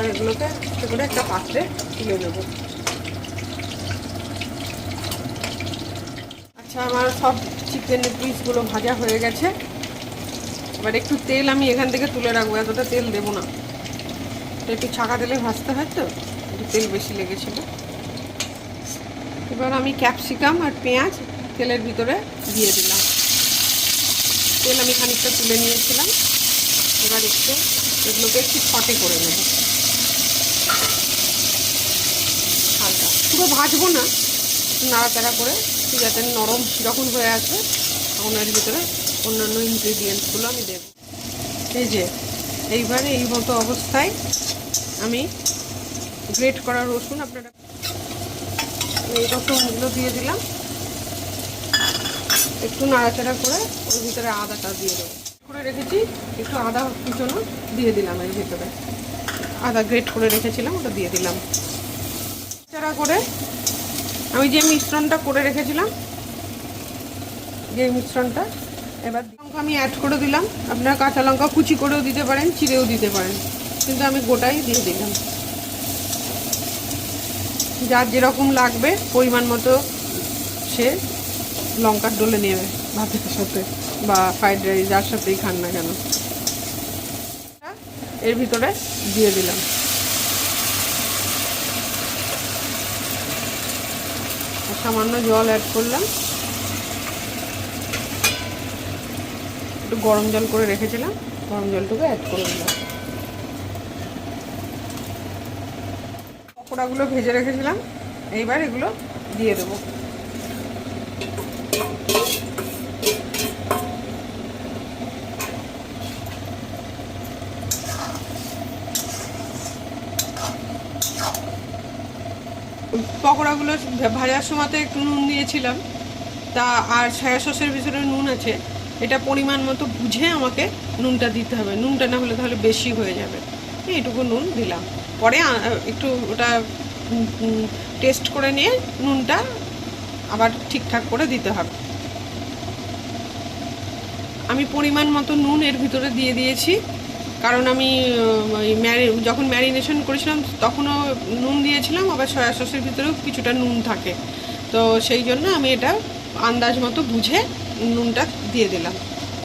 এবার এগুলোকে একটু করে একটা পাত্রে তুলে নেব। আচ্ছা, আমার সব চিকেনের পিসগুলো ভাজা হয়ে গেছে। এবার একটু তেল আমি এখান থেকে তুলে রাখবো, এতটা তেল দেবো না, একটু ছাকা তেলে ভাজতে হয় তো, একটু তেল বেশি লেগেছিল। এবার আমি ক্যাপসিকাম আর পেঁয়াজ তেলের ভিতরে দিয়ে দিলাম। তেল আমি খানিকটা তুলে নিয়েছিলাম। এবার একটু এগুলোকে একটু সটে করে নেব হালকা, পুরো ভাজবো না, নাড়াচাড়া করে যাতে নরম যখন হয়ে আসে তখন এর ভিতরে অন্যান্য ইনগ্রিডিয়েন্টসগুলো আমি দেব। এই যে এইবারে এই মতো অবস্থায় আমি গ্রেট করা রসুন, আপনারা এই রসুনগুলো দিয়ে দিলাম, একটু নাড়াচাড়া করে ওর ভিতরে আদাটা দিয়ে দেবো করে রেখেছি, একটু আদা কুচনো দিয়ে দিলাম এর ভিতরে, আদা গ্রেট করে রেখেছিলাম ওটা দিয়ে দিলাম। নাড়াচাড়া করে আমি যে মিশ্রণটা করে রেখেছিলাম, যে মিশ্রণটা এবার লঙ্কা আমি অ্যাড করে দিলাম। আপনারা কাঁচা লঙ্কা কুচি করেও দিতে পারেন, চিড়েও দিতে পারেন, কিন্তু আমি গোটাই দিয়ে দিলাম। যার যেরকম লাগবে পরিমাণ মতো সে লঙ্কার ডলে নেবে ভাতের সাথে বা ফ্রাইড রাইস যার সাথেই খান না কেন। এর ভিতরে দিয়ে দিলাম। সামান্য জল অ্যাড করলাম, একটু গরম জল করে রেখেছিলাম, গরম জলটুকু অ্যাড করে দিলাম। পকোড়াগুলো ভেজে রেখেছিলাম, এইবার এগুলো দিয়ে দেবো। পকোড়াগুলো ভাজার সময়তে একটু নুন দিয়েছিলাম, তা আর সয়া সসের ভিতরে নুন আছে, এটা পরিমাণ মতো বুঝে আমাকে নুনটা দিতে হবে, নুনটা না হলে তাহলে বেশি হয়ে যাবে। এইটুকু নুন দিলাম, পরে একটু ওটা টেস্ট করে নিয়ে নুনটা আবার ঠিকঠাক করে দিতে হবে। আমি পরিমাণ মতো নুন এর ভিতরে দিয়ে দিয়েছি, কারণ আমি যখন ম্যারিনেশন করেছিলাম তখনও নুন দিয়েছিলাম, আবার সয়া সসের ভিতরেও কিছুটা নুন থাকে, তো সেই জন্য আমি এটা আন্দাজ মতো বুঝে নুনটা দিয়ে দিলাম।